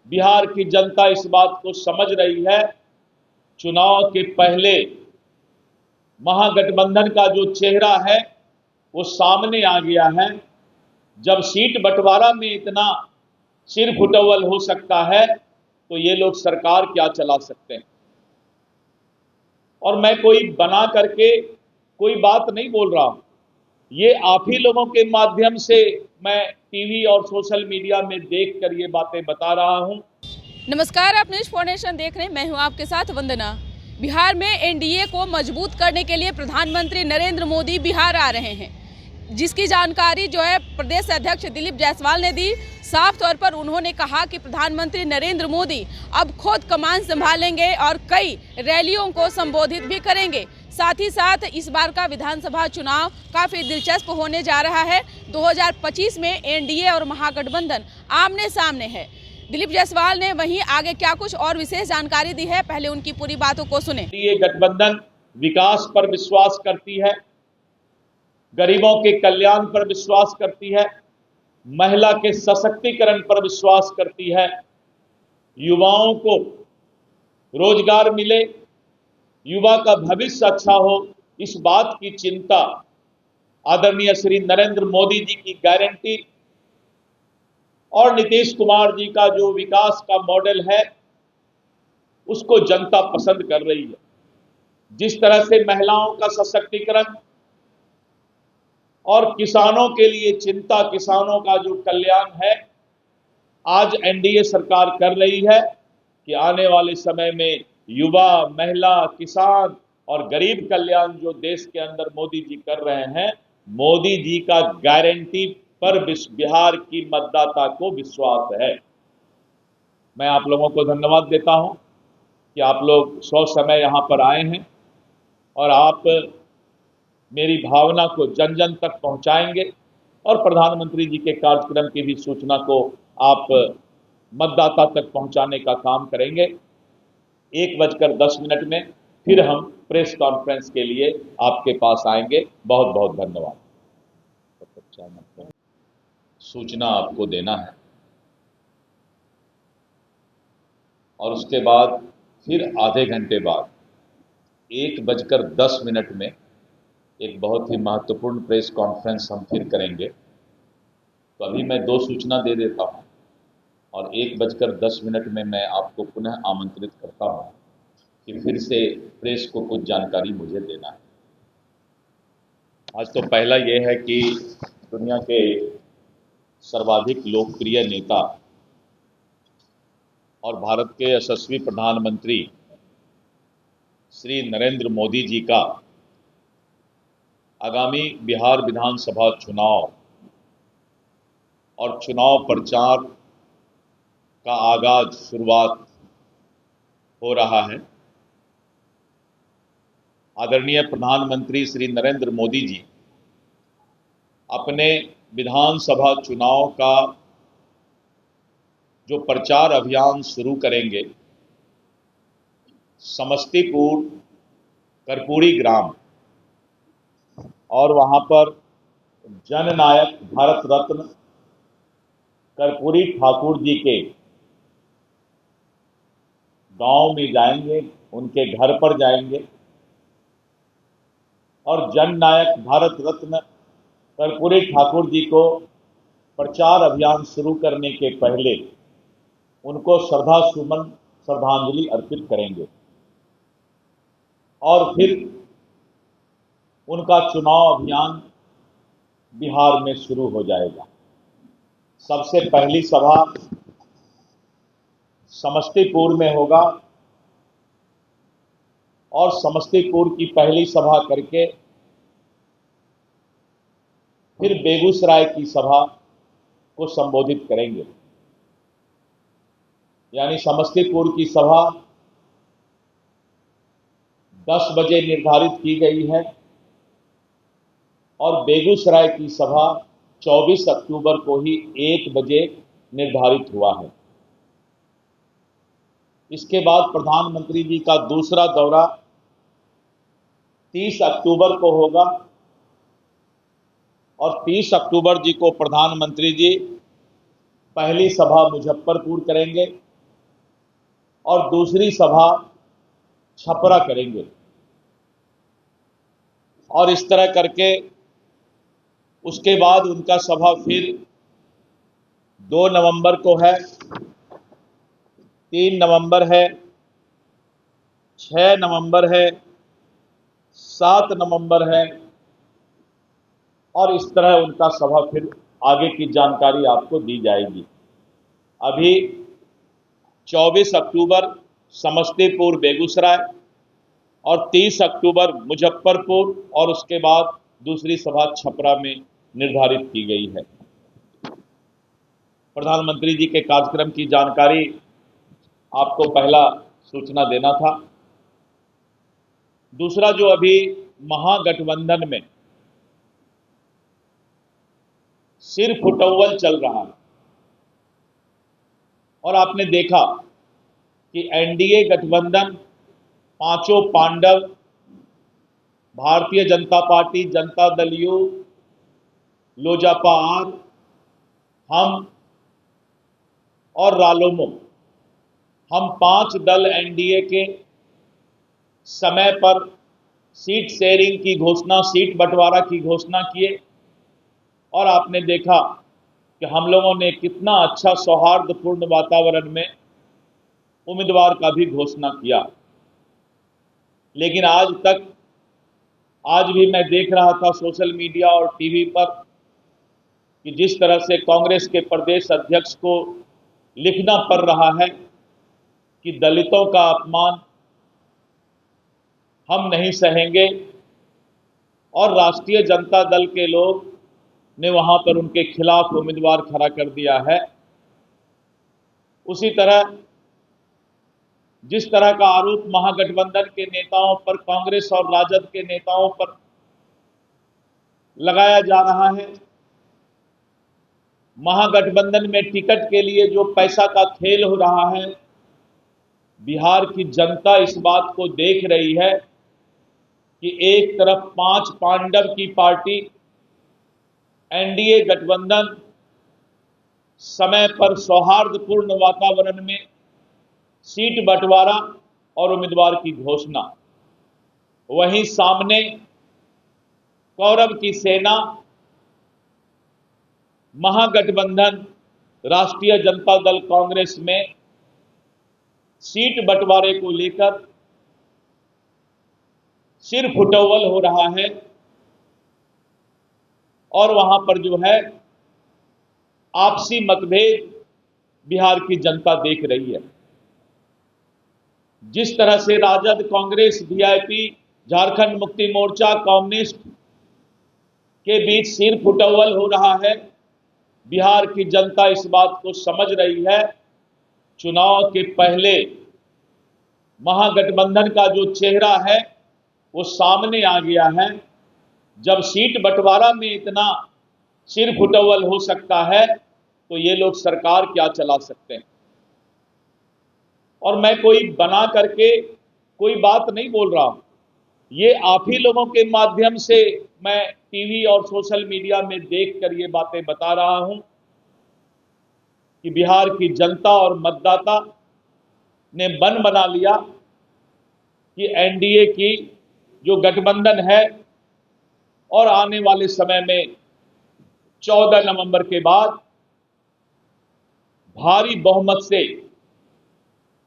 बिहार की जनता इस बात को समझ रही है। चुनाव के पहले महागठबंधन का जो चेहरा है वो सामने आ गया है। जब सीट बंटवारा में इतना सिर फुटवल हो सकता है तो ये लोग सरकार क्या चला सकते हैं। और मैं कोई बना करके कोई बात नहीं बोल रहा हूं, ये आप ही लोगों के माध्यम से मैं टीवी और सोशल मीडिया में देखकर ये बातें बता रहा हूं। नमस्कार, आप न्यूज फाउंडेशन देख रहे हैं। मैं हूं आपके साथ वंदना। बिहार में एनडीए को मजबूत करने के लिए प्रधानमंत्री नरेंद्र मोदी बिहार आ रहे हैं, जिसकी जानकारी जो है प्रदेश अध्यक्ष दिलीप जायसवाल ने दी। साफ तौर पर उन्होंने कहा कि प्रधानमंत्री नरेंद्र मोदी अब खुद कमान संभालेंगे और कई रैलियों को संबोधित भी करेंगे। साथ ही साथ इस बार का विधानसभा चुनाव काफी दिलचस्प होने जा रहा है। 2025 में एनडीए और महागठबंधन आमने सामने है। दिलीप जायसवाल ने वहीं आगे क्या कुछ और विशेष जानकारी दी है, पहले उनकी पूरी बातों को सुने। ये गठबंधन विकास पर विश्वास करती है, गरीबों के कल्याण पर विश्वास करती है, महिला के सशक्तिकरण पर विश्वास करती है, युवाओं को रोजगार मिले, युवा का भविष्य अच्छा हो, इस बात की चिंता आदरणीय श्री नरेंद्र मोदी जी की गारंटी और नीतीश कुमार जी का जो विकास का मॉडल है उसको जनता पसंद कर रही है। जिस तरह से महिलाओं का सशक्तिकरण और किसानों के लिए चिंता, किसानों का जो कल्याण है, आज एनडीए सरकार कर रही है कि आने वाले समय में युवा, महिला, किसान और गरीब कल्याण जो देश के अंदर मोदी जी कर रहे हैं, मोदी जी का गारंटी पर बिहार की मतदाता को विश्वास है। मैं आप लोगों को धन्यवाद देता हूं कि आप लोग समय यहां पर आए हैं और आप मेरी भावना को जन जन तक पहुंचाएंगे और प्रधानमंत्री जी के कार्यक्रम की भी सूचना को आप मतदाता तक पहुंचाने का काम करेंगे। 1:10 में फिर हम प्रेस कॉन्फ्रेंस के लिए आपके पास आएंगे। बहुत बहुत धन्यवाद। सूचना आपको देना है और उसके बाद फिर आधे घंटे बाद 1:10 में एक बहुत ही महत्वपूर्ण प्रेस कॉन्फ्रेंस हम फिर करेंगे। तो अभी मैं 2 सूचना दे देता हूं और 1:10 में मैं आपको पुनः आमंत्रित करता हूं कि फिर से प्रेस को कुछ जानकारी मुझे देना है। आज तो पहला ये है कि दुनिया के सर्वाधिक लोकप्रिय नेता और भारत के यशस्वी प्रधानमंत्री श्री नरेंद्र मोदी जी का आगामी बिहार विधानसभा चुनाव और चुनाव प्रचार का आगाज, शुरुआत हो रहा है। आदरणीय प्रधानमंत्री श्री नरेंद्र मोदी जी अपने विधानसभा चुनाव का जो प्रचार अभियान शुरू करेंगे, समस्तीपुर कर्पूरी ग्राम और वहां पर जननायक भारत रत्न कर्पूरी ठाकुर जी के गांव में जाएंगे, उनके घर पर जाएंगे और जननायक भारत रत्न कर्पूरी ठाकुर जी को प्रचार अभियान शुरू करने के पहले उनको श्रद्धांजलि अर्पित करेंगे और फिर उनका चुनाव अभियान बिहार में शुरू हो जाएगा। सबसे पहली सभा समस्तीपुर में होगा और समस्तीपुर की पहली सभा करके फिर बेगूसराय की सभा को संबोधित करेंगे। यानी समस्तीपुर की सभा 10 बजे निर्धारित की गई है और बेगूसराय की सभा 24 अक्टूबर को ही 1 बजे निर्धारित हुआ है। इसके बाद प्रधानमंत्री जी का दूसरा दौरा 30 अक्टूबर को होगा और 30 अक्टूबर जी को प्रधानमंत्री जी पहली सभा मुजफ्फरपुर करेंगे और दूसरी सभा छपरा करेंगे। और इस तरह करके उसके बाद उनका सभा फिर 2 नवंबर को है, 3 नवंबर है, 6 नवंबर है, 7 नवंबर है, और इस तरह उनका सभा फिर आगे की जानकारी आपको दी जाएगी। अभी 24 अक्टूबर समस्तीपुर बेगूसराय और 30 अक्टूबर मुजफ्फरपुर और उसके बाद दूसरी सभा छपरा में निर्धारित की गई है। प्रधानमंत्री जी के कार्यक्रम की जानकारी आपको पहला सूचना देना था। दूसरा, जो अभी महागठबंधन में सिर फुटौल चल रहा है, और आपने देखा कि एनडीए गठबंधन पांचों Pandav, Bharatiya Janata party, Janata Dal you, Lojpa are, हम और रालोमो, हम 5 दल एनडीए के समय पर सीट शेयरिंग की घोषणा, सीट बंटवारा की घोषणा किए, और आपने देखा कि हम लोगों ने कितना अच्छा सौहार्दपूर्ण वातावरण में उम्मीदवार का भी घोषणा किया। लेकिन आज भी मैं देख रहा था सोशल मीडिया और टीवी पर कि जिस तरह से कांग्रेस के प्रदेश अध्यक्ष को लिखना पड़ रहा है कि दलितों का अपमान हम नहीं सहेंगे, और राष्ट्रीय जनता दल के लोग ने वहां पर उनके खिलाफ उम्मीदवार खड़ा कर दिया है। उसी तरह जिस तरह का आरोप महागठबंधन के नेताओं पर, कांग्रेस और राजद के नेताओं पर लगाया जा रहा है, महागठबंधन में टिकट के लिए जो पैसा का खेल हो रहा है, बिहार की जनता इस बात को देख रही है कि एक तरफ 5 पांडव की पार्टी एनडीए गठबंधन समय पर सौहार्दपूर्ण वातावरण में सीट बंटवारा और उम्मीदवार की घोषणा, वहीं सामने कौरव की सेना महागठबंधन राष्ट्रीय जनता दल कांग्रेस में सीट बंटवारे को लेकर सिर फुटौल हो रहा है, और वहां पर जो है आपसी मतभेद बिहार की जनता देख रही है। जिस तरह से राजद, कांग्रेस, वीआईपी, झारखंड मुक्ति मोर्चा, कम्युनिस्ट के बीच सिर फुटौल हो रहा है, बिहार की जनता इस बात को समझ रही है। चुनाव के पहले महागठबंधन का जो चेहरा है वो सामने आ गया है। जब सीट बंटवारा में इतना सिर फुटौल हो सकता है तो ये लोग सरकार क्या चला सकते हैं। और मैं कोई बना करके कोई बात नहीं बोल रहा हूं, ये आप ही लोगों के माध्यम से मैं टीवी और सोशल मीडिया में देखकर ये बातें बता रहा हूं कि बिहार की जनता और मतदाता ने मन बना लिया कि एनडीए की जो गठबंधन है और आने वाले समय में 14 नवंबर के बाद भारी बहुमत से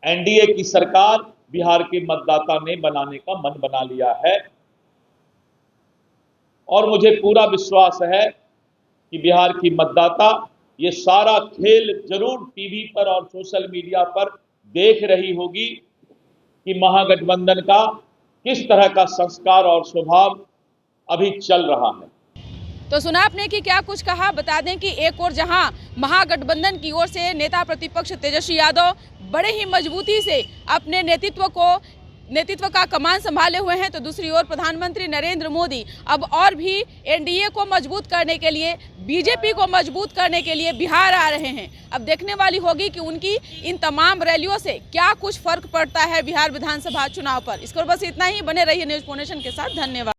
एनडीए की सरकार बिहार के मतदाता ने बनाने का मन बना लिया है। और मुझे पूरा विश्वास है कि बिहार की मतदाता ये सारा खेल जरूर टीवी पर और सोशल मीडिया पर देख रही होगी कि महागठबंधन का किस तरह का संस्कार और स्वभाव अभी चल रहा है। तो सुना आपने कि क्या कुछ कहा। बता दें कि एक और जहां महागठबंधन की ओर से नेता प्रतिपक्ष तेजस्वी यादव बड़े ही मजबूती से अपने नेतृत्व का कमान संभाले हुए हैं, तो दूसरी ओर प्रधानमंत्री नरेंद्र मोदी अब और भी एनडीए को मजबूत करने के लिए, बीजेपी को मजबूत करने के लिए बिहार आ रहे हैं। अब देखने वाली होगी कि उनकी इन तमाम रैलियों से क्या कुछ फर्क पड़ता है बिहार विधानसभा चुनाव पर। इसको बस इतना ही। बने रहिए न्यूज़ फोनेशन के साथ। धन्यवाद।